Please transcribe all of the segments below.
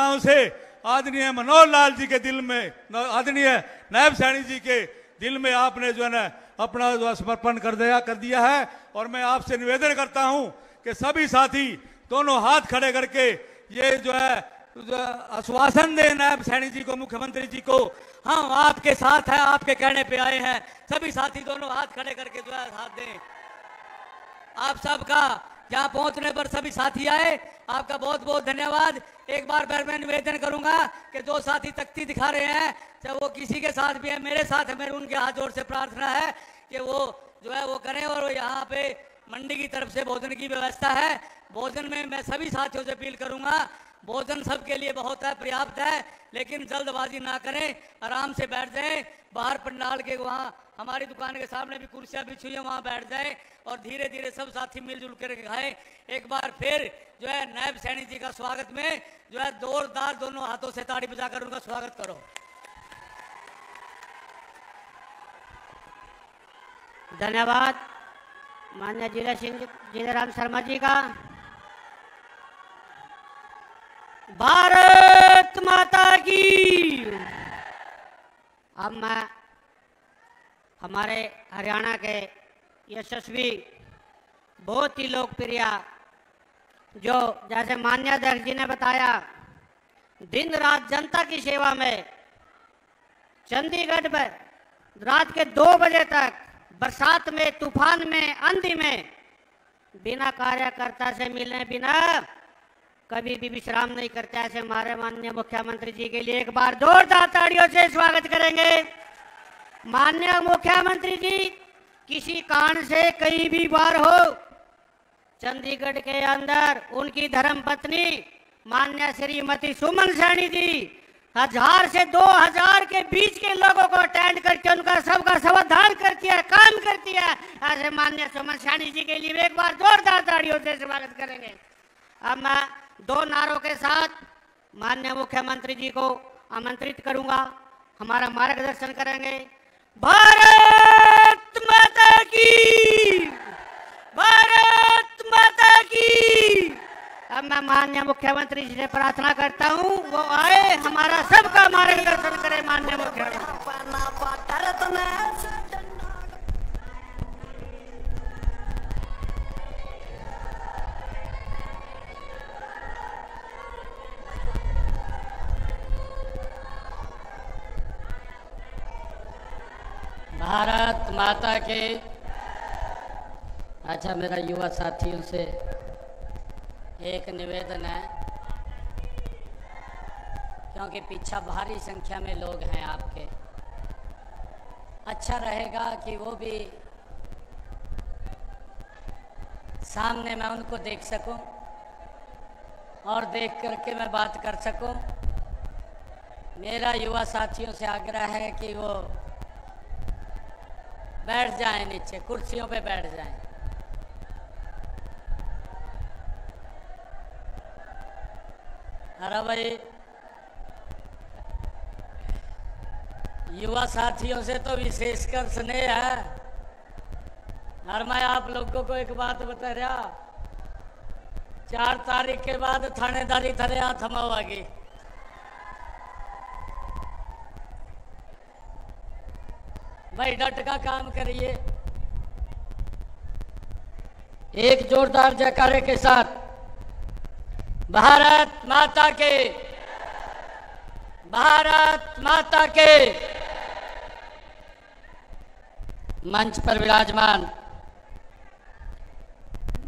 से आदरणीय मनोहर लाल जी के दिल में, आदरणीय नायब सैनी जी के दिल में आपने जो है ना अपना जो समर्पण कर दिया है। और मैं आपसे निवेदन करता हूं कि सभी साथी दोनों हाथ खड़े करके ये जो है आश्वासन दें नायब सैनी जी को, मुख्यमंत्री जी को, हम आपके साथ हैं, आपके कहने पे आए हैं। सभी साथी दोनों हाथ खड़े करके जो है साथ दें। आप सबका यहाँ पहुंचने पर सभी साथी आए, आपका बहुत बहुत धन्यवाद। एक बार फिर मैं निवेदन करूंगा कि जो साथी तख्ती दिखा रहे हैं, चाहे वो किसी के साथ भी है, मेरे साथ है, मेरे उनके हाथ जोड़ से प्रार्थना है कि वो जो है वो करें। और यहाँ पे मंडी की तरफ से भोजन की व्यवस्था है। भोजन में मैं सभी साथियों से अपील करूंगा, भोजन सबके लिए बहुत है, पर्याप्त है, लेकिन जल्दबाजी ना करें, आराम से बैठ जाएं। बाहर पंडाल के वहाँ हमारी दुकान के सामने भी कुर्सियां बिछी हुई है, वहाँ बैठ जाएं और धीरे धीरे सब साथी मिलजुल कर खाएं। एक बार फिर जो है नायब सैनी जी का स्वागत में जो है जोरदार दोनों हाथों से ताड़ी बजाकर उनका स्वागत करो। धन्यवाद माननीय जिलेराम शर्मा जी का। भारत माता की। अब मैं हमारे हरियाणा के यशस्वी, बहुत ही लोकप्रिय, जो जैसे माननीय अध्यक्ष जी ने बताया, दिन रात जनता की सेवा में चंडीगढ़ में रात के 2 बजे तक, बरसात में, तूफान में, आंधी में, बिना कार्यकर्ता से मिलने बिना कभी भी विश्राम नहीं करते। ऐसे हमारे माननीय मुख्यमंत्री जी के लिए एक बार जोरदार तालियों से स्वागत करेंगे। माननीय मुख्यमंत्री जी किसी कारण से कहीं भी बार हो, चंडीगढ़ के अंदर उनकी धर्मपत्नी माननीय श्रीमती सुमन सैनी जी 1000 से 2000 के बीच के लोगों को अटेंड करके उनका सबका समाधान करती है, काम करती है। ऐसे माननीय सुमन सैनी जी के लिए एक बार जोरदार तालियों से स्वागत करेंगे। अब मैं 2 नारों के साथ माननीय मुख्यमंत्री जी को आमंत्रित करूंगा, हमारा मार्गदर्शन करेंगे। भारत माता की, भारत माता की। अब मैं माननीय मुख्यमंत्री जी से प्रार्थना करता हूं वो आए, हमारा सबका मार्गदर्शन करें। माननीय मुख्यमंत्री। भारत माता के। अच्छा, मेरा युवा साथियों से एक निवेदन है, क्योंकि पीछे भारी संख्या में लोग हैं आपके, अच्छा रहेगा कि वो भी सामने मैं उनको देख सकूं और देख करके मैं बात कर सकूं। मेरा युवा साथियों से आग्रह है कि वो बैठ जाएं, नीचे कुर्सियों पे बैठ जाएं। अरे भाई, युवा साथियों से तो विशेषकर स्नेह है। और मैं आप लोगों को एक बात बता रहा, 4 तारीख के बाद थानेदारी थरे यहाँ थमाओगी। भाई डट का काम करिए। एक जोरदार जयकारे के साथ भारत माता के, भारत माता के। मंच पर विराजमान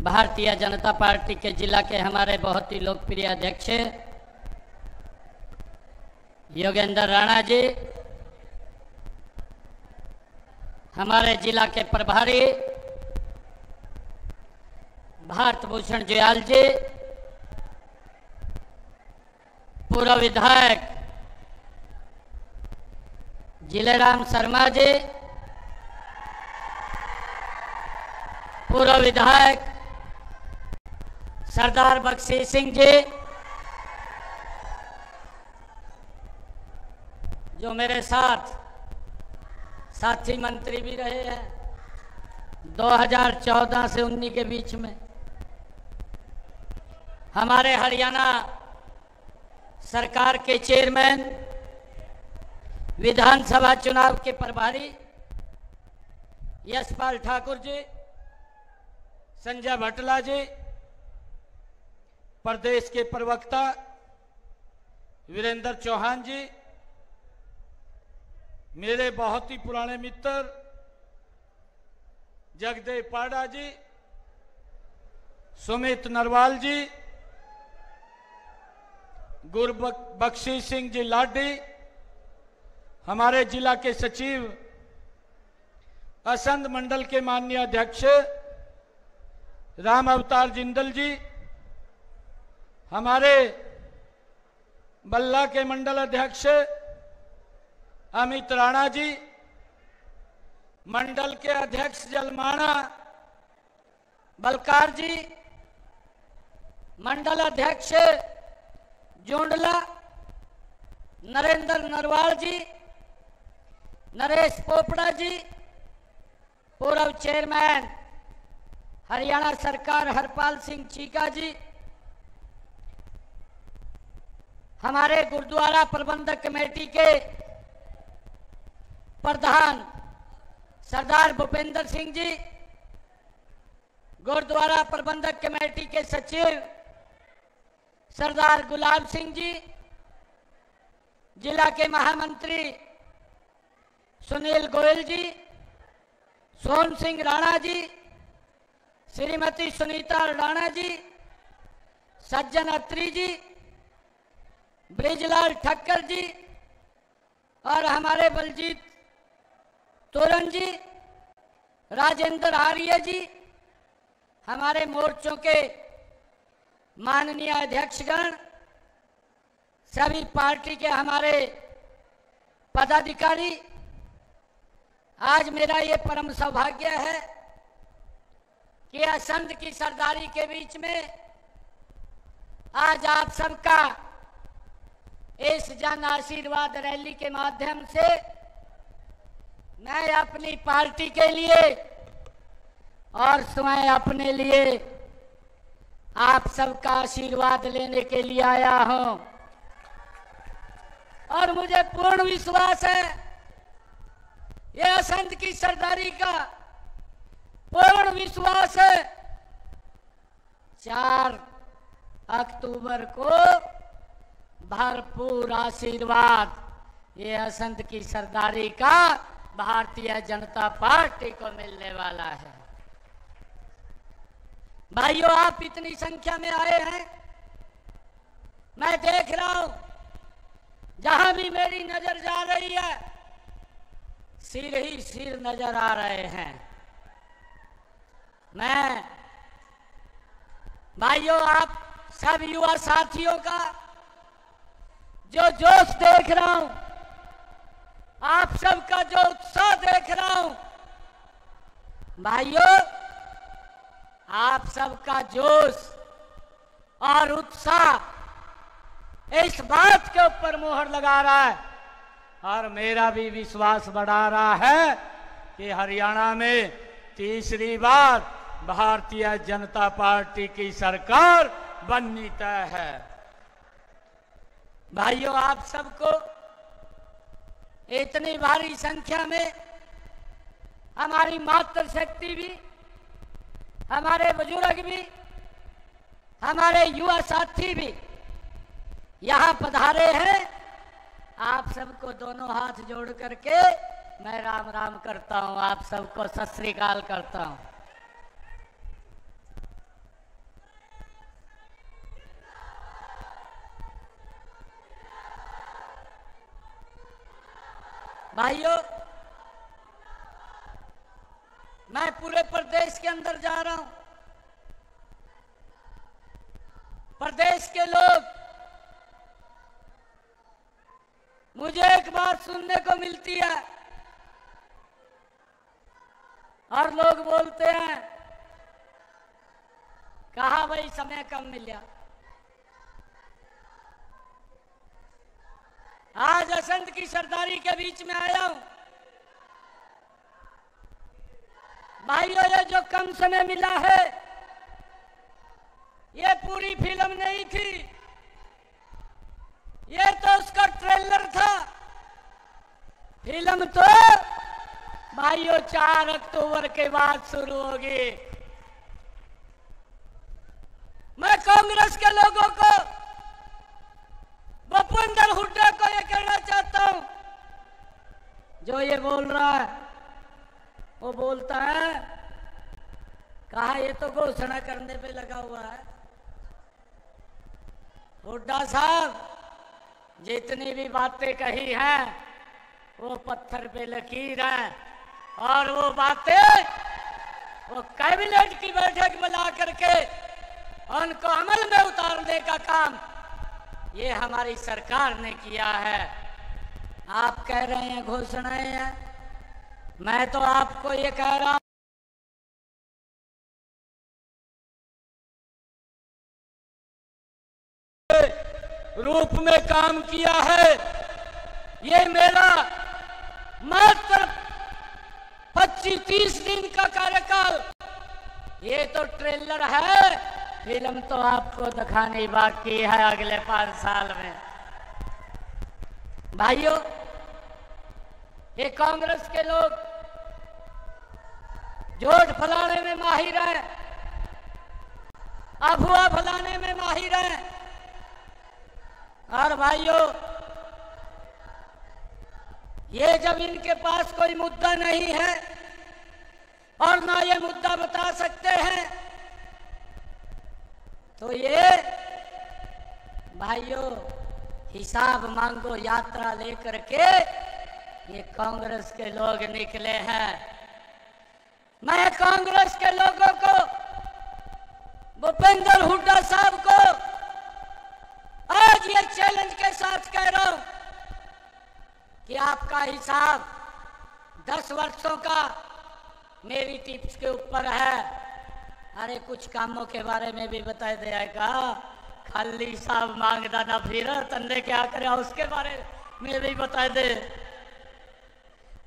भारतीय जनता पार्टी के जिला के हमारे बहुत ही लोकप्रिय अध्यक्ष योगेंद्र राणा जी, हमारे जिला के प्रभारी भारत भूषण जुयाल जी, पूर्व विधायक जिलेराम शर्मा जी, पूर्व विधायक सरदार बख्शी सिंह जी, जो मेरे साथ साथी मंत्री भी रहे हैं 2014 से 19 के बीच में, हमारे हरियाणा सरकार के चेयरमैन, विधानसभा चुनाव के प्रभारी यशपाल ठाकुर जी, संजय भटला जी, प्रदेश के प्रवक्ता वीरेंद्र चौहान जी, मेरे बहुत ही पुराने मित्र जगदेव पाड़ा जी, सुमित नरवाल जी, गुरबख्शी सिंह जी लाडी, हमारे जिला के सचिव असंध मंडल के माननीय अध्यक्ष राम अवतार जिंदल जी, हमारे बल्ला के मंडल अध्यक्ष अमित राणा जी, मंडल के अध्यक्ष जलमाना बलकार जी, मंडल अध्यक्ष जोंडला नरेंद्र नरवाल जी, नरेश पोपड़ा जी, पूर्व चेयरमैन हरियाणा सरकार हरपाल सिंह चीका जी, हमारे गुरुद्वारा प्रबंधक कमेटी के प्रधान सरदार भूपेंद्र सिंह जी, गुरुद्वारा प्रबंधक कमेटी के सचिव सरदार गुलाब सिंह जी, जिला के महामंत्री सुनील गोयल जी, सोहन सिंह राणा जी, श्रीमती सुनीता राणा जी, सज्जन अत्री जी, ब्रिजलाल ठक्कर जी और हमारे बलजीत तोरन जी, राजेंद्र आर्य जी, हमारे मोर्चों के माननीय अध्यक्षगण, सभी पार्टी के हमारे पदाधिकारी, आज मेरा ये परम सौभाग्य है कि असंध की सरदारी के बीच में आज आप सबका इस जन आशीर्वाद रैली के माध्यम से मैं अपनी पार्टी के लिए और स्वयं अपने लिए आप सबका आशीर्वाद लेने के लिए आया हूं। और मुझे पूर्ण विश्वास है यह असंध की सरदारी का पूर्ण विश्वास है 4 अक्टूबर को भरपूर आशीर्वाद ये असंध की सरदारी का भारतीय जनता पार्टी को मिलने वाला है। भाइयों, आप इतनी संख्या में आए हैं, मैं देख रहा हूं जहां भी मेरी नजर जा रही है सिर ही सिर नजर आ रहे हैं। मैं भाइयों आप सब युवा साथियों का जो जोश देख रहा हूं, आप सबका जो उत्साह देख रहा हूं, भाइयों आप सबका जोश और उत्साह इस बात के ऊपर मोहर लगा रहा है और मेरा भी विश्वास बढ़ा रहा है कि हरियाणा में तीसरी बार भारतीय जनता पार्टी की सरकार बननी तय है। भाइयों, आप सबको इतनी भारी संख्या में हमारी मातृशक्ति भी, हमारे बुजुर्ग भी, हमारे युवा साथी भी यहाँ पधारे हैं। आप सबको दोनों हाथ जोड़ करके मैं राम राम करता हूँ, आप सबको सत श्री अकाल करता हूँ। भाइयों, मैं पूरे प्रदेश के अंदर जा रहा हूं। प्रदेश के लोग मुझे एक बात सुनने को मिलती है और लोग बोलते हैं कहा भाई समय कम मिला। आज असंध की सरदारी के बीच में आया हूं। भाइयों, ये जो कम समय मिला है ये पूरी फिल्म नहीं थी, ये तो उसका ट्रेलर था। फिल्म तो भाइयों 4 अक्टूबर के बाद शुरू होगी। मैं कांग्रेस के लोगों को, भूपेंद्र हुड्डा को ये कहना चाहता हूं, जो ये बोल रहा है वो बोलता है, कहा ये तो घोषणा करने पे लगा हुआ है। हुड्डा साहब जितनी भी बातें कही हैं वो पत्थर पे लकीर है, और वो बातें वो कैबिनेट की बैठक बुला करके उनको अमल में उतारने का काम ये हमारी सरकार ने किया है। आप कह रहे हैं घोषणाएं हैं, मैं तो आपको ये कह रहा हूं रूप में काम किया है। ये मेरा मात्र 25-30 दिन का कार्यकाल, ये तो ट्रेलर है, फिल्म तो आपको दिखानी बाकी है अगले 5 साल में। भाइयों, ये कांग्रेस के लोग झूठ फैलाने में माहिर हैं, अफवाह फैलाने में माहिर हैं। और भाइयों, ये जब इनके पास कोई मुद्दा नहीं है और ना ये मुद्दा बता सकते हैं, तो ये भाइयों हिसाब मांगो यात्रा लेकर के ये कांग्रेस के लोग निकले हैं। मैं कांग्रेस के लोगों को, भूपेंद्र हुड्डा साहब को आज ये चैलेंज के साथ कह रहा हूं कि आपका हिसाब 10 वर्षों का मेरी टिप्स के ऊपर है। अरे कुछ कामों के बारे में भी बता देगा, खाली हिसाब मांगदा ना फिर तन्ने क्या करे उसके बारे में भी बता दे।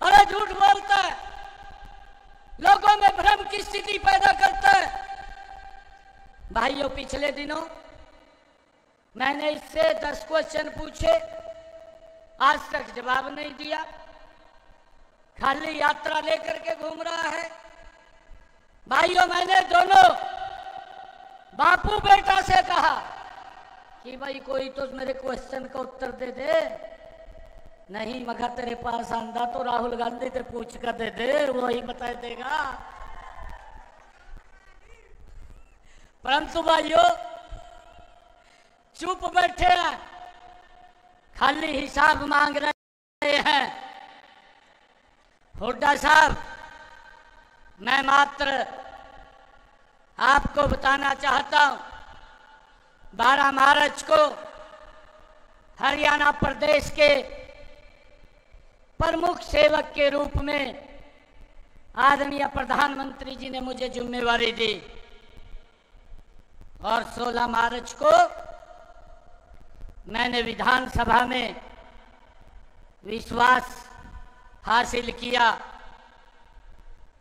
अरे झूठ बोलता है, लोगों में भ्रम की स्थिति पैदा करता है। भाइयों, पिछले दिनों मैंने इससे 10 क्वेश्चन पूछे, आज तक जवाब नहीं दिया, खाली यात्रा लेकर के घूम रहा है। भाइयों, मैंने दोनों बापू बेटा से कहा कि भाई कोई तो मेरे क्वेश्चन का उत्तर दे दे। नहीं, मगर तेरे पास आंदा तो राहुल गांधी से पूछ कर दे दे, वही बता देगा। परंतु भाइयों चुप बैठे हैं, खाली हिसाब मांग रहे हैं। हुड्डा साहब, मैं मात्र आपको बताना चाहता हूं, 12 मार्च को हरियाणा प्रदेश के प्रमुख सेवक के रूप में आदरणीय प्रधानमंत्री जी ने मुझे जिम्मेवारी दी, और 16 मार्च को मैंने विधानसभा में विश्वास हासिल किया,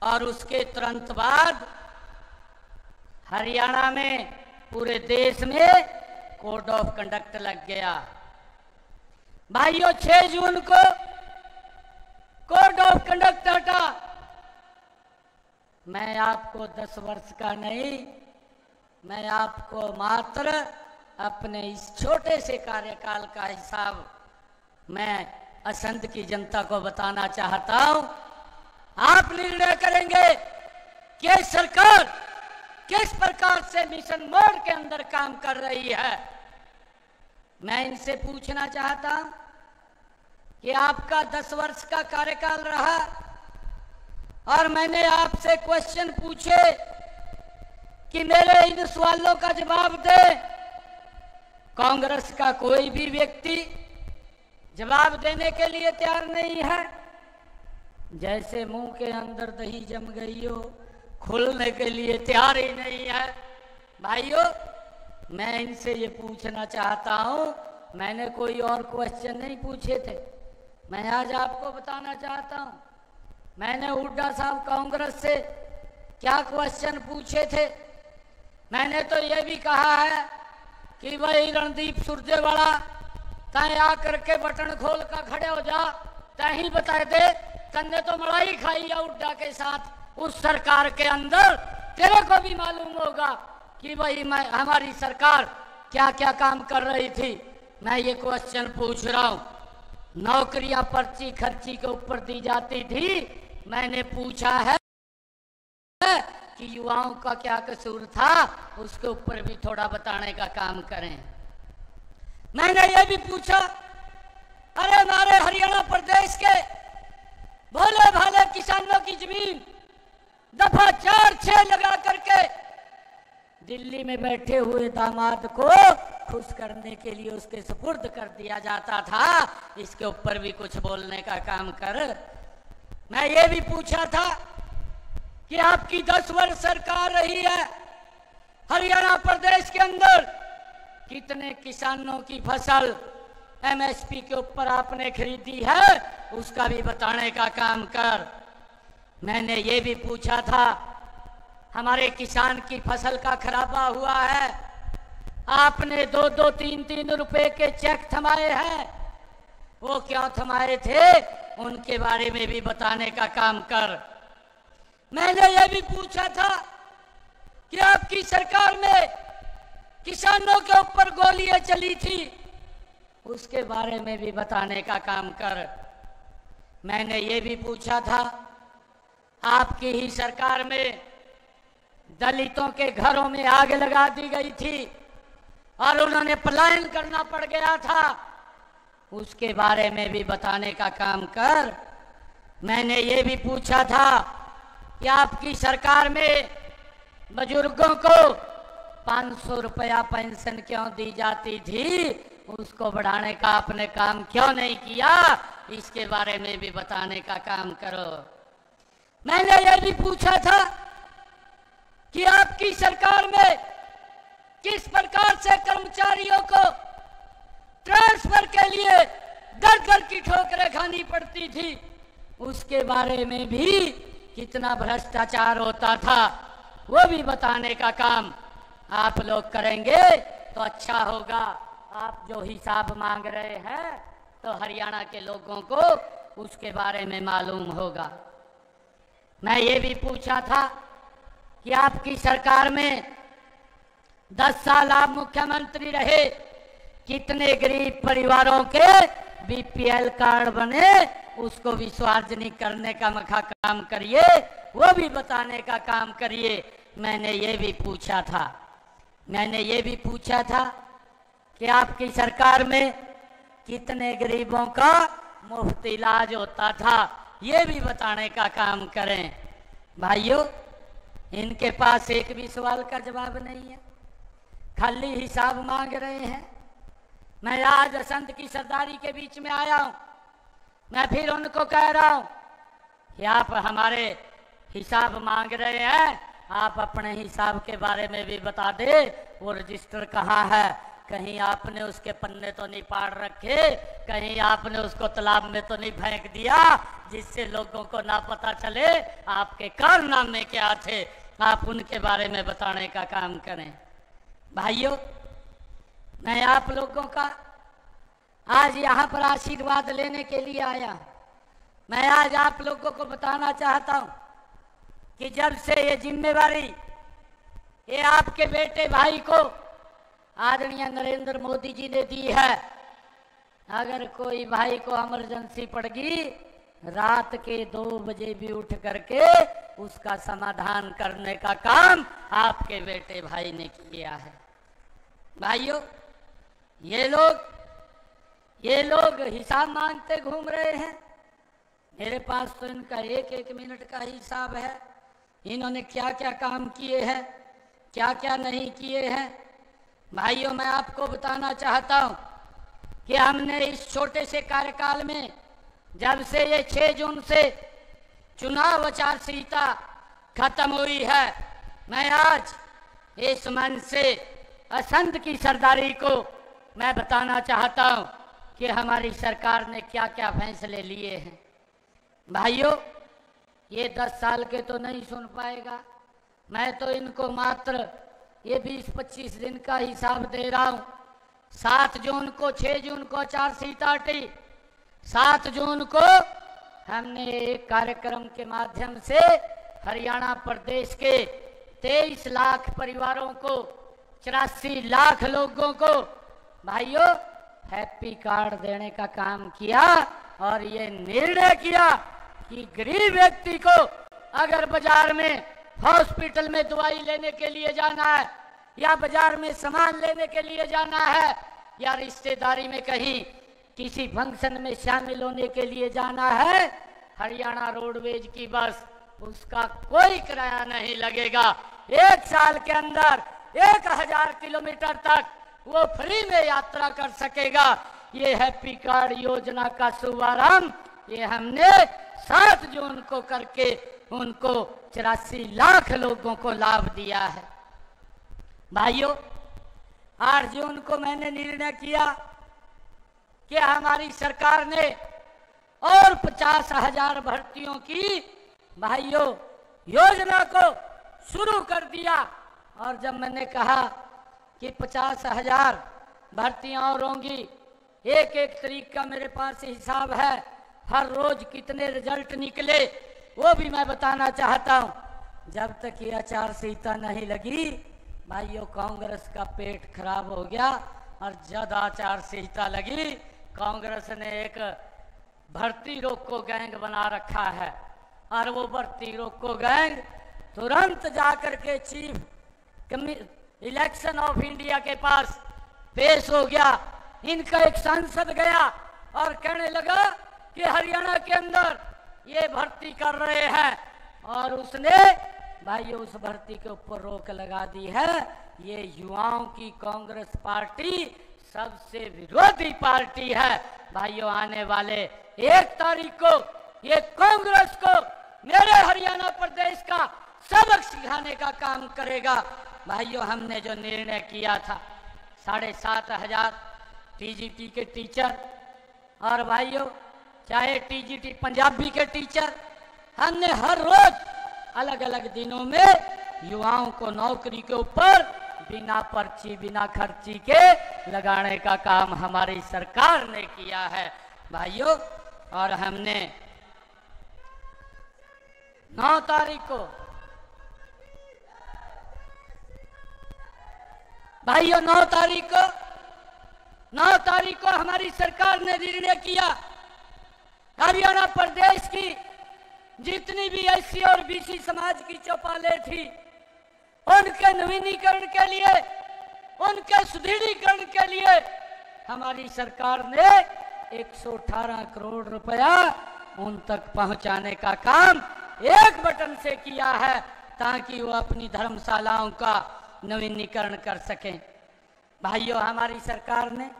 और उसके तुरंत बाद हरियाणा में पूरे देश में कोड ऑफ कंडक्ट लग गया। भाइयों, 6 जून को कोड ऑफ कंडक्ट हटा। मैं आपको 10 वर्ष का नहीं, मैं आपको मात्र अपने इस छोटे से कार्यकाल का हिसाब मैं असंध की जनता को बताना चाहता हूं। आप निर्णय करेंगे कि सरकार किस प्रकार से मिशन मोड के अंदर काम कर रही है। मैं इनसे पूछना चाहता हूं कि आपका 10 वर्ष का कार्यकाल रहा और मैंने आपसे क्वेश्चन पूछे कि मेरे इन सवालों का जवाब दे। कांग्रेस का कोई भी व्यक्ति जवाब देने के लिए तैयार नहीं है। जैसे मुंह के अंदर दही जम गई हो, खुलने के लिए तैयार ही नहीं है। भाइयों, मैं इनसे ये पूछना चाहता हूं, मैंने कोई और क्वेश्चन नहीं पूछे थे, मैं आज आपको बताना चाहता हूं मैंने हुड्डा साहब कांग्रेस से क्या क्वेश्चन पूछे थे। मैंने तो ये भी कहा है कि भाई रणदीप सुरजेवाला तय आकर के बटन खोल कर खड़े हो जा, तय ही बता दे तन्ने तो मलाई खाई है उड्डा के साथ उस सरकार के अंदर। तेरे को भी मालूम होगा कि भाई मैं हमारी सरकार क्या क्या काम कर रही थी। मैं ये क्वेश्चन पूछ रहा हूँ, नौकरियां पर्ची खर्ची के ऊपर दी जाती थी, मैंने पूछा है कि युवाओं का क्या कसूर था, उसके ऊपर भी थोड़ा बताने का काम करें। मैंने ये भी पूछा, अरे हमारे हरियाणा प्रदेश के भोले भाले किसानों की जमीन दफा 4-6 लगा करके दिल्ली में बैठे हुए दामाद को खुश करने के लिए उसके सुपुर्द कर दिया जाता था, इसके ऊपर भी कुछ बोलने का काम कर। मैं ये भी पूछा था कि आपकी 10 वर्ष सरकार रही है, हरियाणा प्रदेश के अंदर कितने किसानों की फसल एमएसपी के ऊपर आपने खरीदी है, उसका भी बताने का काम कर। मैंने ये भी पूछा था, हमारे किसान की फसल का खराबा हुआ है, आपने 2-2, 3-3 रुपए के चेक थमाए हैं, वो क्यों थमाए थे, उनके बारे में भी बताने का काम कर। मैंने ये भी पूछा था कि आपकी सरकार में किसानों के ऊपर गोलियां चली थी, उसके बारे में भी बताने का काम कर। मैंने ये भी पूछा था, आपकी ही सरकार में दलितों के घरों में आग लगा दी गई थी और उन्होंने पलायन करना पड़ गया था, उसके बारे में भी बताने का काम कर। मैंने ये भी पूछा था कि आपकी सरकार में बुजुर्गों को 500 रुपया पेंशन क्यों दी जाती थी, उसको बढ़ाने का आपने काम क्यों नहीं किया, इसके बारे में भी बताने का काम करो। मैंने ये भी पूछा था कि आपकी सरकार में किस प्रकार से कर्मचारियों को ट्रांसफर के लिए दर-दर की ठोकरें खानी पड़ती थी, उसके बारे में भी कितना भ्रष्टाचार होता था, वो भी बताने का काम आप लोग करेंगे तो अच्छा होगा। आप जो हिसाब मांग रहे हैं तो हरियाणा के लोगों को उसके बारे में मालूम होगा। मैं ये भी पूछा था कि आपकी सरकार में 10 साल आप मुख्यमंत्री रहे, कितने गरीब परिवारों के बीपीएल कार्ड बने, उसको भी सार्वजनिक करने का मखा काम करिए, वो भी बताने का काम करिए। मैंने ये भी पूछा था। मैंने ये भी पूछा था कि आपकी सरकार में कितने गरीबों का मुफ्त इलाज होता था, ये भी बताने का काम करें। भाइयों, इनके पास एक भी सवाल का जवाब नहीं है, खाली हिसाब मांग रहे हैं। मैं आज असंत की सरदारी के बीच में आया हूं, मैं फिर उनको कह रहा हूं कि आप हमारे हिसाब मांग रहे हैं, आप अपने हिसाब के बारे में भी बता दे। वो रजिस्टर कहाँ है, कहीं आपने उसके पन्ने तो नहीं पाड़ रखे, कहीं आपने उसको तालाब में तो नहीं फेंक दिया, जिससे लोगों को ना पता चले आपके कारनामे क्या थे, आप उनके बारे में बताने का काम करें। भाइयों, मैं आप लोगों का आज यहाँ पर आशीर्वाद लेने के लिए आया। मैं आज आप लोगों को बताना चाहता हूँ कि जब से ये जिम्मेवारी ये आपके बेटे भाई को आदरणीय नरेंद्र मोदी जी ने दी है, अगर कोई भाई को इमरजेंसी पड़ गई, रात के 2 बजे भी उठ करके उसका समाधान करने का काम आपके बेटे भाई ने किया है। भाइयों, ये लोग हिसाब मांगते घूम रहे हैं। मेरे पास तो इनका एक मिनट का हिसाब है, इन्होंने क्या क्या काम किए हैं, क्या क्या नहीं किए हैं। भाइयों, मैं आपको बताना चाहता हूं कि हमने इस छोटे से कार्यकाल में, जब से ये 6 जून से चुनाव आचार संहिता खत्म हुई है, मैं आज इस मंच से असंत की सरदारी को मैं बताना चाहता हूं कि हमारी सरकार ने क्या क्या फैसले लिए हैं। भाइयों, ये 10 साल के तो नहीं सुन पाएगा, मैं तो इनको मात्र ये 20-25 दिन का हिसाब दे रहा हूं 7 जून को 6 जून को आचारसंहिता हटी। 7 जून को हमने एक कार्यक्रम के माध्यम से हरियाणा प्रदेश के 23 लाख परिवारों को, 84 लाख लोगों को भाइयों हैप्पी कार्ड देने का काम किया और ये निर्णय किया कि गरीब व्यक्ति को अगर बाजार में, हॉस्पिटल में दवाई लेने के लिए जाना है या बाजार में सामान लेने के लिए जाना है या रिश्तेदारी में कहीं किसी फंक्शन में शामिल होने के लिए जाना है, हरियाणा रोडवेज की बस, उसका कोई किराया नहीं लगेगा। 1 साल के अंदर 1000 किलोमीटर तक वो फ्री में यात्रा कर सकेगा। ये हैप्पी कार्ड योजना का शुभारंभ ये हमने 7 जून को करके उनको 84 लाख लोगों को लाभ दिया है। भाइयों 8 जून को मैंने निर्णय किया कि हमारी सरकार ने और 50,000 भर्तियों की भाइयों योजना को शुरू कर दिया। और जब मैंने कहा कि 50,000 भर्तियां और होंगी, एक तारीख का मेरे पास हिसाब है, हर रोज कितने रिजल्ट निकले वो भी मैं बताना चाहता हूं। जब तक ये आचारसंहिता नहीं लगी भाइयों कांग्रेस का पेट खराब हो गया और जब आचारसंहिता लगी कांग्रेस ने एक भर्ती रोको गैंग बना रखा है और वो भर्ती रोको गैंग तुरंत जाकर के चीफ इलेक्शन ऑफ इंडिया के पास पेश हो गया। इनका एक सांसद गया और कहने लगा कि हरियाणा के अंदर ये भर्ती कर रहे हैं और उसने भाइयों उस भर्ती के ऊपर रोक लगा दी है। ये युवाओं की कांग्रेस पार्टी सबसे विरोधी पार्टी है। भाइयों आने वाले 1 तारीख को ये कांग्रेस को मेरे हरियाणा प्रदेश का सबक सिखाने का काम करेगा। भाइयों हमने जो निर्णय किया था 7,500 टीजीटी के टीचर और भाइयों चाहे टीजीटी पंजाबी के टीचर, हमने हर रोज अलग अलग दिनों में युवाओं को नौकरी के ऊपर बिना पर्ची बिना खर्ची के लगाने का काम हमारी सरकार ने किया है भाइयों। और हमने 9 तारीख को भाइयों 9 तारीख को हमारी सरकार ने निर्णय किया हरियाणा प्रदेश की जितनी भी एससी और बीसी समाज की चौपालें थी उनके नवीनीकरण के लिए, उनके सुदृढ़ीकरण के लिए हमारी सरकार ने 118 करोड़ रुपया उन तक पहुंचाने का काम एक बटन से किया है ताकि वो अपनी धर्मशालाओं का नवीनीकरण कर सकें। भाइयों हमारी सरकार ने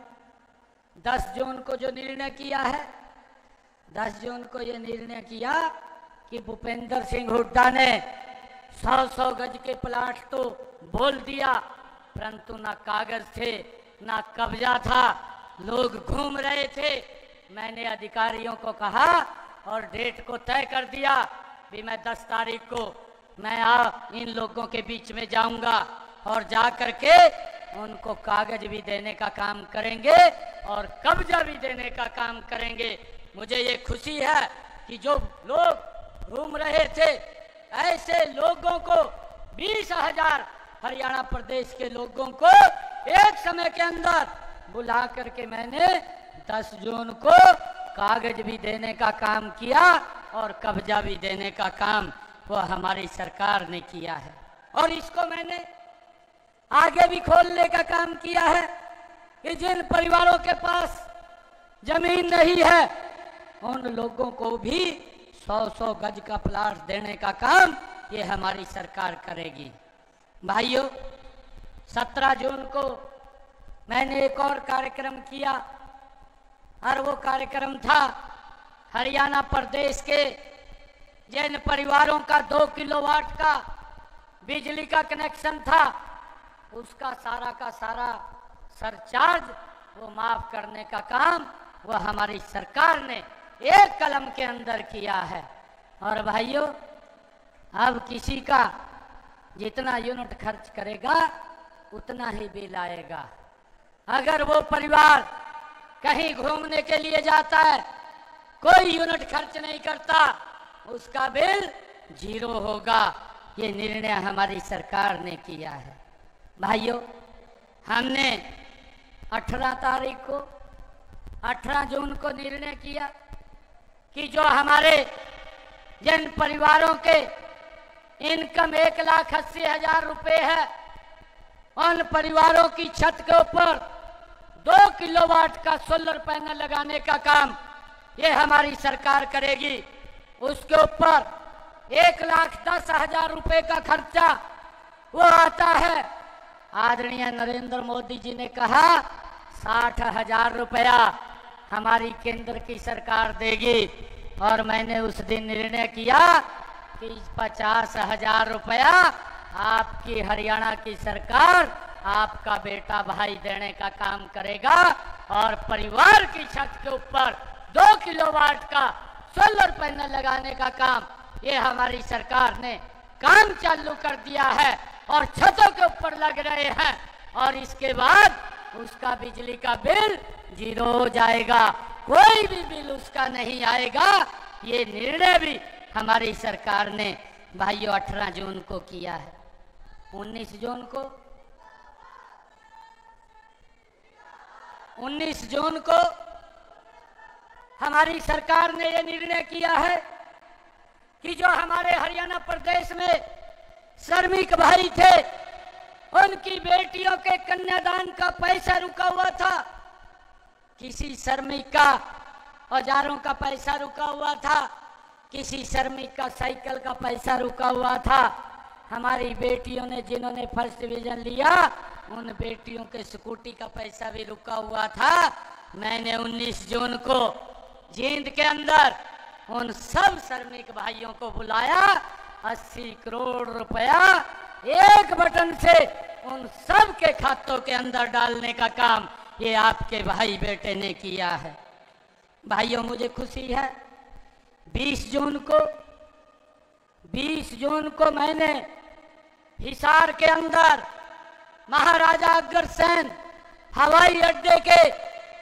10 जून को जो निर्णय किया है, 10 जून को ये निर्णय किया कि भूपेंद्र सिंह हुड्डा ने 100 गज के प्लाट तो बोल दिया परंतु ना कागज थे ना कब्जा था, लोग घूम रहे थे। मैंने अधिकारियों को कहा और डेट को तय कर दिया भी मैं 10 तारीख को मैं इन लोगों के बीच में जाऊंगा और जा करके उनको कागज भी देने का काम करेंगे और कब्जा भी देने का काम करेंगे। मुझे ये खुशी है कि जो लोग घूम रहे थे ऐसे लोगों को 20,000 हरियाणा प्रदेश के लोगों को एक समय के अंदर बुला करके मैंने 10 जून को कागज भी देने का काम किया और कब्जा भी देने का काम वो हमारी सरकार ने किया है। और इसको मैंने आगे भी खोलने का काम किया है कि जिन परिवारों के पास जमीन नहीं है उन लोगों को भी 100 गज का प्लाट देने का काम ये हमारी सरकार करेगी। भाइयों 17 जून को मैंने एक और कार्यक्रम किया और वो कार्यक्रम था हरियाणा प्रदेश के जिन परिवारों का 2 किलोवाट का बिजली का कनेक्शन था उसका सारा का सारा सरचार्ज वो माफ करने का काम वो हमारी सरकार ने एक कलम के अंदर किया है। और भाइयों अब किसी का जितना यूनिट खर्च करेगा उतना ही बिल आएगा। अगर वो परिवार कहीं घूमने के लिए जाता है, कोई यूनिट खर्च नहीं करता, उसका बिल 0 होगा। ये निर्णय हमारी सरकार ने किया है। भाइयों, हमने 18 जून को निर्णय किया कि जो हमारे जिन परिवारों के इनकम 1,80,000 रुपये है, उन परिवारों की छत के ऊपर 2 किलोवाट का सोलर पैनल लगाने का काम ये हमारी सरकार करेगी। उसके ऊपर 1,10,000 रुपये का खर्चा वो आता है। आदरणीय नरेंद्र मोदी जी ने कहा 60,000 रुपया हमारी केंद्र की सरकार देगी, और मैंने उस दिन निर्णय किया कि 50,000 रुपया आपकी हरियाणा की सरकार, आपका बेटा भाई देने का काम करेगा, और परिवार की छत के ऊपर 2 किलोवाट का सोलर पैनल लगाने का काम ये हमारी सरकार ने काम चालू कर दिया है, और छतों के ऊपर लग रहे हैं, और इसके बाद उसका बिजली का बिल 0 हो जाएगा, कोई भी बिल उसका नहीं आएगा। ये निर्णय भी हमारी सरकार ने भाइयों 18 जून को किया है। 19 जून को हमारी सरकार ने यह निर्णय किया है कि जो हमारे हरियाणा प्रदेश में श्रमिक भाई थे, उनकी बेटियों के कन्यादान का पैसा रुका हुआ था, किसी श्रमिक का औजारों का पैसा रुका हुआ था, किसी श्रमिक का साइकिल का पैसा रुका हुआ था। हमारी बेटियों ने जिन्होंने फर्स्ट डिवीजन लिया, उन बेटियों के स्कूटी का पैसा भी रुका हुआ था। मैंने 19 जून को जींद के अंदर उन सब श्रमिक भाइयों को बुलाया, 80 करोड़ रुपया एक बटन से उन सब के खातों के अंदर डालने का काम ये आपके भाई बेटे ने किया है। भाइयों, मुझे खुशी है 20 जून को मैंने हिसार के अंदर महाराजा अग्रसेन हवाई अड्डे के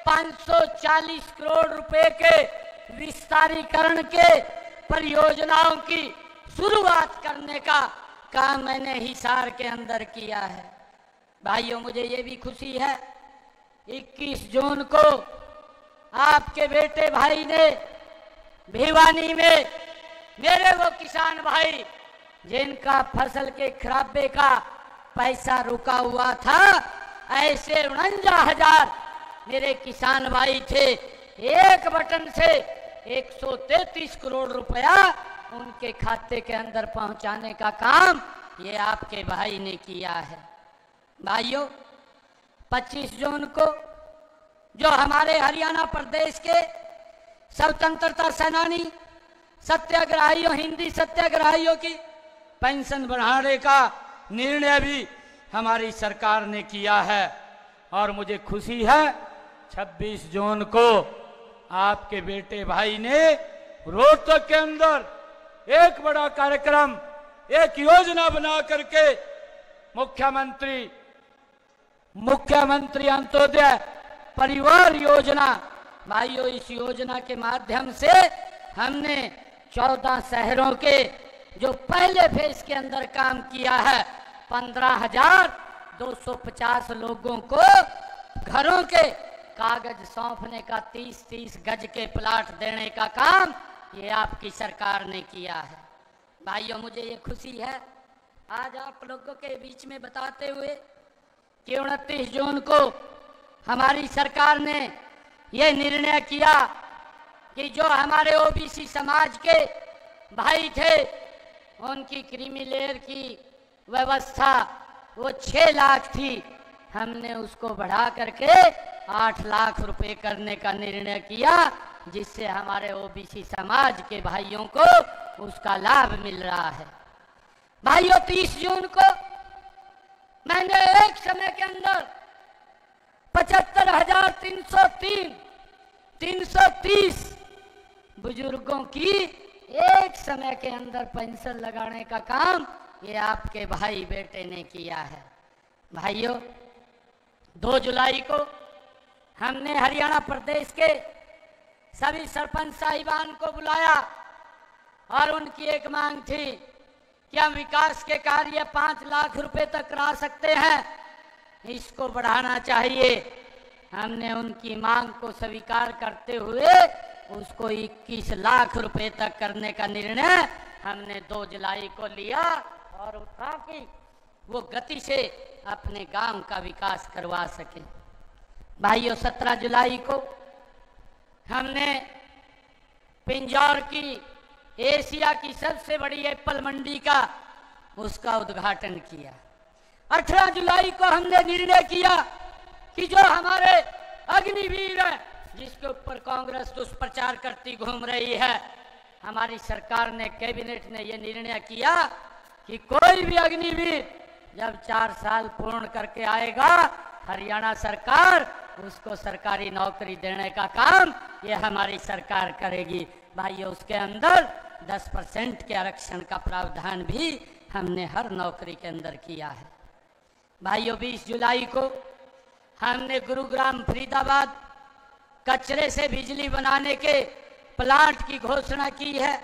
540 करोड़ रुपए के विस्तारीकरण के परियोजनाओं की शुरुआत करने का काम मैंने हिसार के अंदर किया है। भाइयों, मुझे ये भी खुशी है 21 जून को आपके बेटे भाई ने भिवानी में मेरे वो किसान भाई जिनका फसल के खराबे का पैसा रुका हुआ था, ऐसे 49,000 मेरे किसान भाई थे, एक बटन से 133 करोड़ रुपया उनके खाते के अंदर पहुंचाने का काम ये आपके भाई ने किया है। भाइयों, 25 जून को जो हमारे हरियाणा प्रदेश के स्वतंत्रता सेनानी सत्याग्रहियों, हिंदी सत्याग्रहियों की पेंशन बढ़ाने का निर्णय भी हमारी सरकार ने किया है, और मुझे खुशी है 26 जून को आपके बेटे भाई ने रोहतक के अंदर एक बड़ा कार्यक्रम, एक योजना बना करके मुख्यमंत्री अंत्योदय परिवार योजना, भाइयों इस योजना के माध्यम से हमने 14 शहरों के जो पहले फेज के अंदर काम किया है, 15,250 लोगों को घरों के कागज सौंपने का 30-30 गज के प्लाट देने का काम ये आपकी सरकार ने किया है। भाइयों, मुझे ये खुशी है आज आप लोगों के बीच में बताते हुए कि 29 जून को हमारी सरकार ने ये निर्णय किया कि जो हमारे ओबीसी समाज के भाई थे, उनकी क्रीमी लेयर की व्यवस्था वो 6 लाख थी, हमने उसको बढ़ा करके 8 लाख रुपए करने का निर्णय किया, जिससे हमारे ओबीसी समाज के भाइयों को उसका लाभ मिल रहा है। भाइयों, 30 जून को मैंने एक समय के अंदर 75,330 बुजुर्गों की एक समय के अंदर पेंशन लगाने का काम ये आपके भाई बेटे ने किया है। भाइयों, 2 जुलाई को हमने हरियाणा प्रदेश के सभी सरपंच साहिबान को बुलाया और उनकी एक मांग थी कि हम विकास के कार्य 5 लाख रुपए तक करा सकते हैं, इसको बढ़ाना चाहिए। हमने उनकी मांग को स्वीकार करते हुए उसको 21 लाख रुपए तक करने का निर्णय हमने 2 जुलाई को लिया और ताकि वो गति से अपने गांव का विकास करवा सके। भाइयों, 17 जुलाई को हमने पिंजौर की एशिया की सबसे बड़ी एप्पल मंडी का उसका उद्घाटन किया। 18 जुलाई को हमने निर्णय किया कि जो हमारे अग्निवीर है जिसके ऊपर कांग्रेस दुष्प्रचार करती घूम रही है, हमारी सरकार ने, कैबिनेट ने यह निर्णय किया कि कोई भी अग्निवीर जब 4 साल पूर्ण करके आएगा, हरियाणा सरकार उसको सरकारी नौकरी देने का काम ये हमारी सरकार करेगी। भाइयों, उसके अंदर 10% के आरक्षण का प्रावधान भी हमने हर नौकरी के अंदर किया है। भाइयों, 20 जुलाई को हमने गुरुग्राम फरीदाबाद कचरे से बिजली बनाने के प्लांट की घोषणा की है,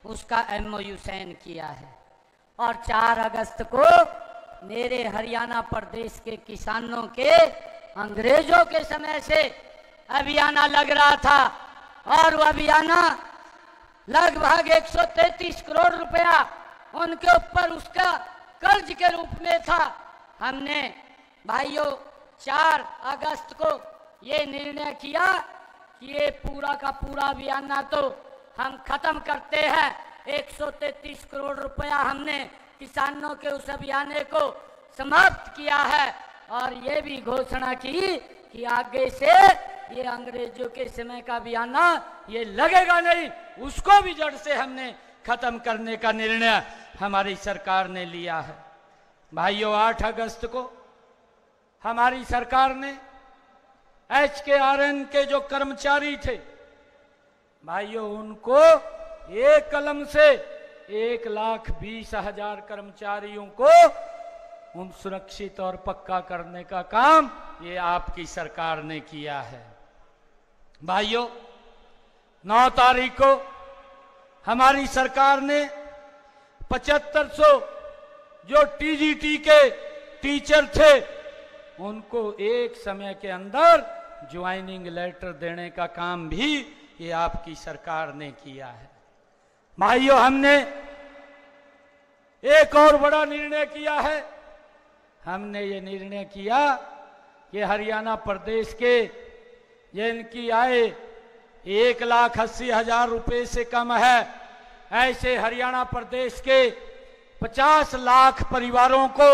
उसका MOU साइन किया है। और 4 अगस्त को मेरे हरियाणा प्रदेश के किसानों के अंग्रेजों के समय से अभियाना लग रहा था और वो अभियाना लगभग 133 करोड़ रुपया उनके ऊपर उसका कर्ज के रूप में था। हमने भाइयों 4 अगस्त को ये निर्णय किया कि ये पूरा का पूरा अभियाना तो हम खत्म करते हैं। 133 करोड़ रुपया हमने किसानों के उस अभियान को समाप्त किया है और ये भी घोषणा की कि आगे से ये अंग्रेजों के समय का अभियाना ये लगेगा नहीं, उसको भी जड़ से हमने खत्म करने का निर्णय हमारी सरकार ने लिया है। भाइयों, 8 अगस्त को हमारी सरकार ने HKRN के जो कर्मचारी थे, भाइयों उनको एक कलम से 1,20,000 कर्मचारियों को उन सुरक्षित और पक्का करने का काम ये आपकी सरकार ने किया है। भाइयों, 9 तारीख को हमारी सरकार ने 7500 जो TGT के टीचर थे उनको एक समय के अंदर ज्वाइनिंग लेटर देने का काम भी ये आपकी सरकार ने किया है। भाइयों, हमने एक और बड़ा निर्णय किया है। हमने ये निर्णय किया कि हरियाणा प्रदेश के जिनकी आय 1,80,000 रुपए से कम है, ऐसे हरियाणा प्रदेश के 50 लाख परिवारों को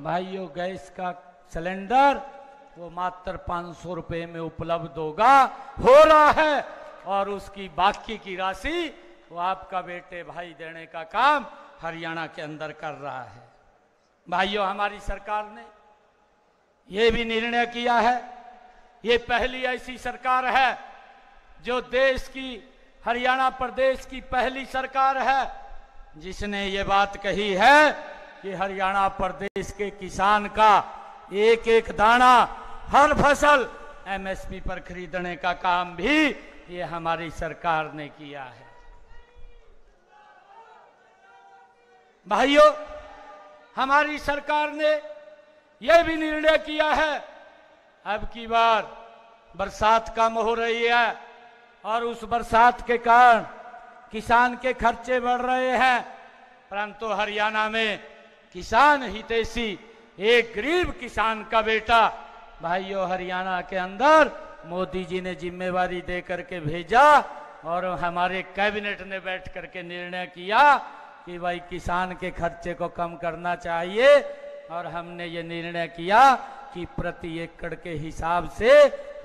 भाइयों गैस का सिलेंडर वो मात्र 500 रुपए में उपलब्ध हो रहा है और उसकी बाकी की राशि वो आपका बेटे भाई देने का काम हरियाणा के अंदर कर रहा है। भाइयों, हमारी सरकार ने ये भी निर्णय किया है, ये पहली ऐसी सरकार है जो देश की, हरियाणा प्रदेश की पहली सरकार है जिसने ये बात कही है कि हरियाणा प्रदेश के किसान का एक एक दाना, हर फसल MSP पर खरीदने का काम भी ये हमारी सरकार ने किया है। भाइयों, हमारी सरकार ने यह भी निर्णय किया है, अब की बार बरसात कम हो रही है और उस बरसात के कारण किसान के खर्चे बढ़ रहे हैं, परंतु हरियाणा में किसान हितैषी एक गरीब किसान का बेटा भाइयों हरियाणा के अंदर मोदी जी ने जिम्मेवारी दे करके भेजा और हमारे कैबिनेट ने बैठ करके निर्णय किया कि भाई किसान के खर्चे को कम करना चाहिए और हमने ये निर्णय किया कि प्रति एकड़ के हिसाब से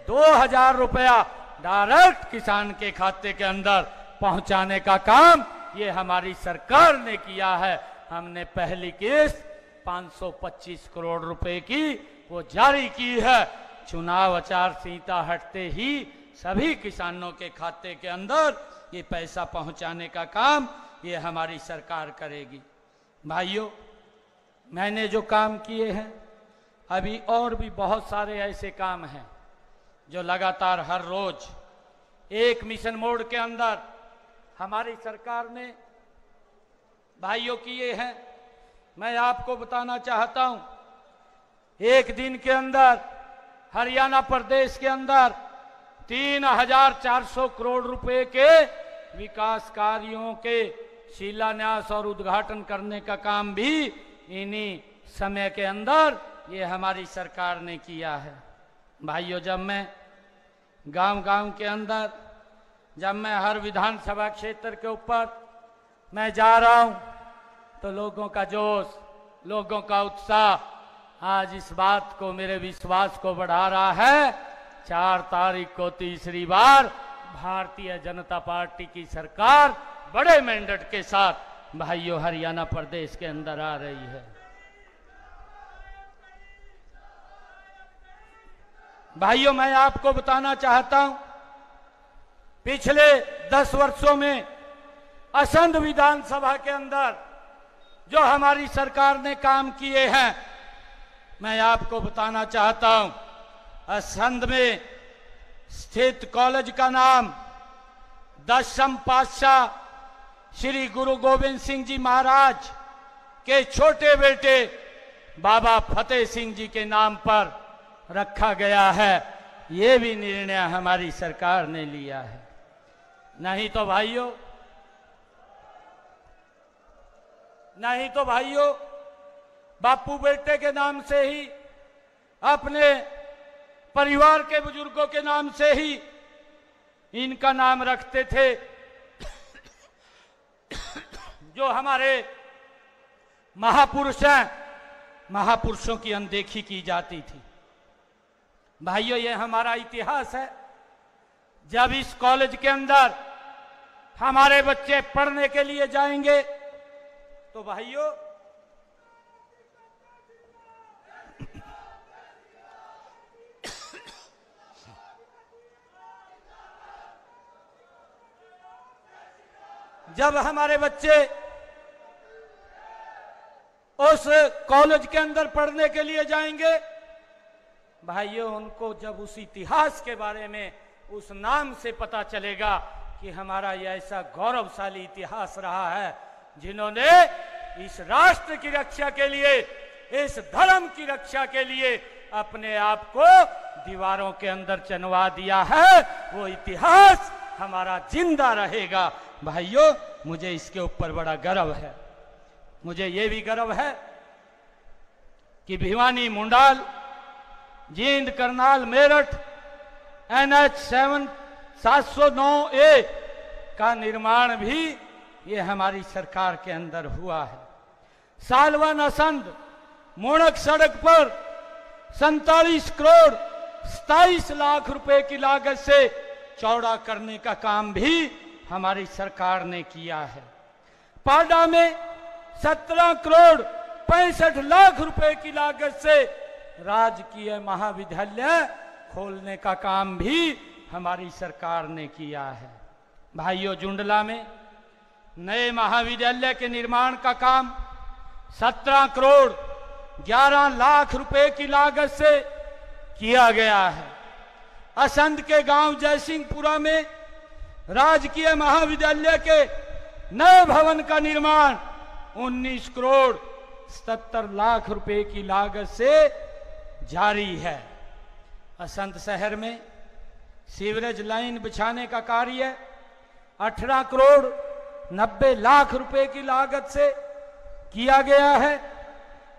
2,000 रुपया डायरेक्ट किसान के खाते के अंदर पहुंचाने का काम ये हमारी सरकार ने किया है। हमने पहली किस्त 525 करोड़ रुपए की वो जारी की है। चुनाव आचार संहिता हटते ही सभी किसानों के खाते के अंदर ये पैसा पहुंचाने का काम ये हमारी सरकार करेगी। भाइयों, मैंने जो काम किए हैं अभी और भी बहुत सारे ऐसे काम हैं जो लगातार हर रोज एक मिशन मोड के अंदर हमारी सरकार ने भाइयों किए हैं। मैं आपको बताना चाहता हूं, एक दिन के अंदर हरियाणा प्रदेश के अंदर 3400 करोड़ रुपए के विकास कार्यों के शिलान्यास और उद्घाटन करने का काम भी इन्हीं समय के अंदर ये हमारी सरकार ने किया है। भाइयों, जब मैं गांव-गांव के अंदर, जब मैं हर विधानसभा क्षेत्र के ऊपर मैं जा रहा हूं, तो लोगों का जोश, लोगों का उत्साह आज इस बात को, मेरे विश्वास को बढ़ा रहा है। 4 तारीख को तीसरी बार भारतीय जनता पार्टी की सरकार बड़े मैंडेट के साथ भाइयों हरियाणा प्रदेश के अंदर आ रही है। भाइयों, मैं आपको बताना चाहता हूं, पिछले 10 वर्षों में असंध विधानसभा के अंदर जो हमारी सरकार ने काम किए हैं, मैं आपको बताना चाहता हूं। असंध में स्थित कॉलेज का नाम 10वीं पातशाह श्री गुरु गोविंद सिंह जी महाराज के छोटे बेटे बाबा फतेह सिंह जी के नाम पर रखा गया है। ये भी निर्णय हमारी सरकार ने लिया है। नहीं तो भाइयों, बापू बेटे के नाम से ही, अपने परिवार के बुजुर्गों के नाम से ही इनका नाम रखते थे। जो हमारे महापुरुष हैं, महापुरुषों की अनदेखी की जाती थी। भाइयों, ये हमारा इतिहास है। जब इस कॉलेज के अंदर हमारे बच्चे पढ़ने के लिए जाएंगे, तो भाइयों जब हमारे बच्चे उस कॉलेज के अंदर पढ़ने के लिए जाएंगे, भाइयों उनको जब उस इतिहास के बारे में, उस नाम से पता चलेगा कि हमारा यह ऐसा गौरवशाली इतिहास रहा है जिन्होंने इस राष्ट्र की रक्षा के लिए, इस धर्म की रक्षा के लिए अपने आप को दीवारों के अंदर चनवा दिया है, वो इतिहास हमारा जिंदा रहेगा। भाइयों, मुझे इसके ऊपर बड़ा गर्व है। मुझे ये भी गर्व है कि भिवानी, मुंडाल, जींद, करनाल, मेरठ NH 709A का निर्माण भी ये हमारी सरकार के अंदर हुआ है। सालवन असंध मोड़क सड़क पर 47 करोड़ 27 लाख रुपए की लागत से चौड़ा करने का काम भी हमारी सरकार ने किया है। पाडा में 17 करोड़ 65 लाख रुपए की लागत से राजकीय महाविद्यालय खोलने का काम भी हमारी सरकार ने किया है। भाइयों, जुंडला में नए महाविद्यालय के निर्माण का काम 17 करोड़ 11 लाख रुपए की लागत से किया गया है। असंध के गांव जयसिंहपुरा में राजकीय महाविद्यालय के नए भवन का निर्माण 19 करोड़ 77 लाख रुपए की लागत से जारी है। असंध शहर में सीवरेज लाइन बिछाने का कार्य 18 करोड़ 90 लाख रुपए की लागत से किया गया है।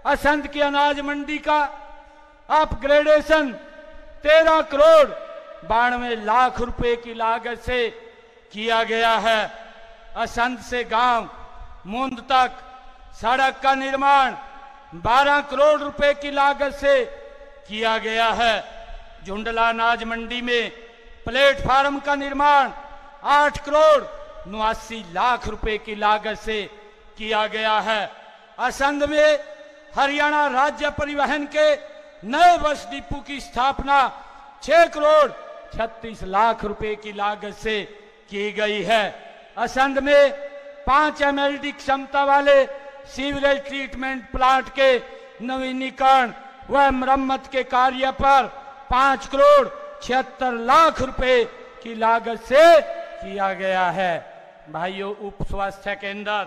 असंध की अनाज मंडी का अपग्रेडेशन 13 करोड़ 92 लाख रुपए की लागत से किया गया है। असंध से गांव मुंद तक सड़क का निर्माण 12 करोड़ रुपए की लागत से किया गया है। झुंडला अनाज मंडी में प्लेटफार्म का निर्माण 8 करोड़ 89 लाख रुपए की लागत से किया गया है। असंध में हरियाणा राज्य परिवहन के नए बस डिपो की स्थापना 6 करोड़ 36 लाख रुपए की लागत से की गई है। असंध में 5 MLD क्षमता वाले सीवरेज ट्रीटमेंट प्लांट के नवीनीकरण वह मरम्मत के कार्य पर 5 करोड़ 76 लाख रुपए की लागत से किया गया है। भाइयों, उप स्वास्थ्य केंद्र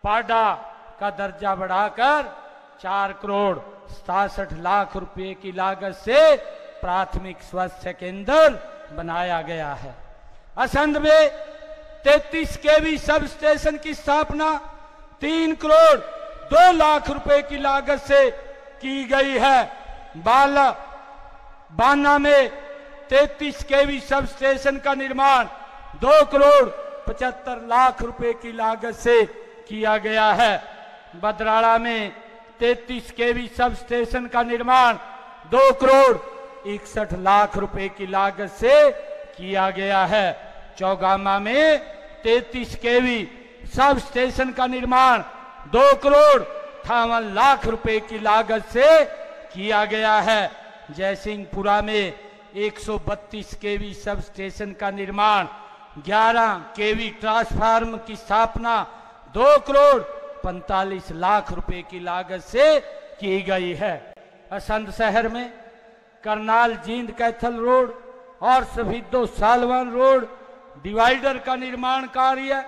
पाडा का दर्जा बढ़ाकर 4 करोड़ 67 लाख रुपए की लागत से प्राथमिक स्वास्थ्य केंद्र बनाया गया है। असंध में 33 केवी सब स्टेशन की स्थापना 3 करोड़ 2 लाख रुपए की लागत से की गई है। बाना में 33 केवी सब स्टेशन का निर्माण 2 करोड़ 75 लाख रुपए की लागत से किया गया है। बदराड़ा में 33 केवी सब स्टेशन का निर्माण 2 करोड़ 61 लाख रुपए की लागत से किया गया है। चौगामा में 33 केवी सब स्टेशन का निर्माण 2 करोड़ 58 लाख रुपए की लागत से किया गया है। जयसिंहपुरा में 132 केवी सब स्टेशन का निर्माण 11 केवी ट्रांसफार्मर की स्थापना 2 करोड़ 45 लाख रुपए की लागत से की गई है। असंध शहर में करनाल जींद कैथल रोड और सफीदो सालवन रोड डिवाइडर का निर्माण कार्य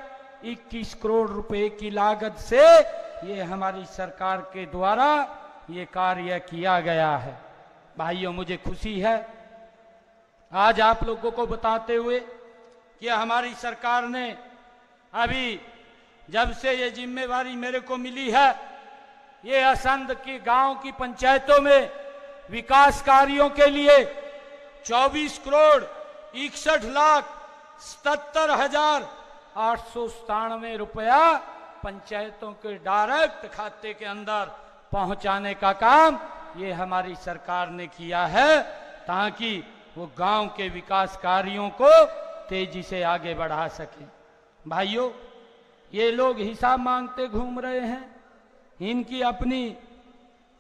21 करोड़ रुपए की लागत से ये हमारी सरकार के द्वारा ये कार्य किया गया है। भाइयों, मुझे खुशी है आज आप लोगों को बताते हुए कि हमारी सरकार ने अभी जब से ये जिम्मेवारी मेरे को मिली है, ये असंध की गांव की पंचायतों में विकास कार्यों के लिए 24 करोड़ 61 लाख 77,897 रुपया पंचायतों के डायरेक्ट खाते के अंदर पहुंचाने का काम ये हमारी सरकार ने किया है, ताकि वो गांव के विकास कार्यों को तेजी से आगे बढ़ा सके। भाइयों, ये लोग हिसाब मांगते घूम रहे हैं, इनकी अपनी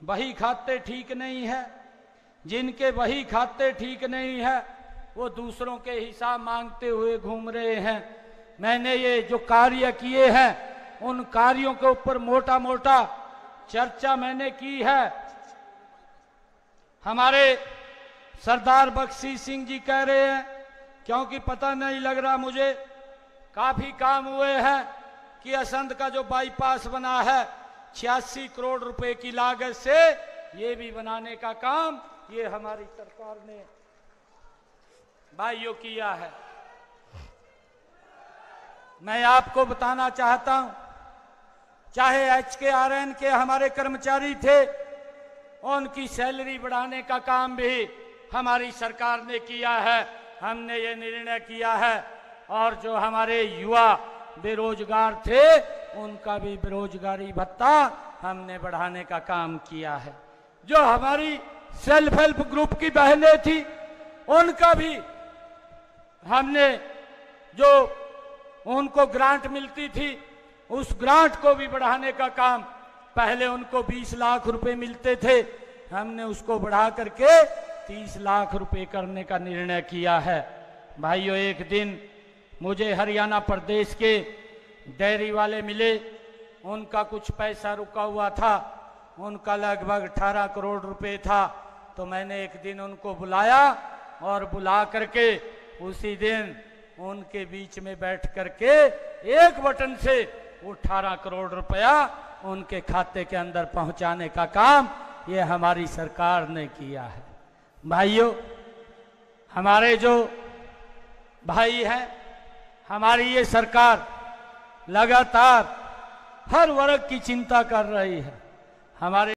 बही खाते ठीक नहीं है। जिनके बही खाते ठीक नहीं है वो दूसरों के हिसाब मांगते हुए घूम रहे हैं। मैंने ये जो कार्य किए हैं उन कार्यों के ऊपर मोटा मोटा चर्चा मैंने की है। हमारे सरदार बख्शी सिंह जी कह रहे हैं, क्योंकि पता नहीं लग रहा मुझे, काफी काम हुए हैं कि असंध का जो बाईपास बना है 86 करोड़ रुपए की लागत से ये भी बनाने का काम ये हमारी सरकार ने भाइयों किया है। मैं आपको बताना चाहता हूं, चाहे HKRN के हमारे कर्मचारी थे, उनकी सैलरी बढ़ाने का काम भी हमारी सरकार ने किया है। हमने ये निर्णय किया है और जो हमारे युवा बेरोजगार थे उनका भी बेरोजगारी भत्ता हमने बढ़ाने का काम किया है। जो हमारी सेल्फ हेल्प ग्रुप की बहनें थी उनका भी हमने, जो उनको ग्रांट मिलती थी उस ग्रांट को भी बढ़ाने का काम, पहले उनको 20 लाख रुपए मिलते थे, हमने उसको बढ़ा करके 30 लाख रुपए करने का निर्णय किया है। भाइयों, एक दिन मुझे हरियाणा प्रदेश के डेयरी वाले मिले, उनका कुछ पैसा रुका हुआ था, उनका लगभग 18 करोड़ रुपए था। तो मैंने एक दिन उनको बुलाया और बुला करके उसी दिन उनके बीच में बैठ करके एक बटन से वो 18 करोड़ रुपया उनके खाते के अंदर पहुंचाने का काम ये हमारी सरकार ने किया है। भाइयों, हमारे जो भाई हैं, हमारी ये सरकार लगातार हर वर्ग की चिंता कर रही है। हमारे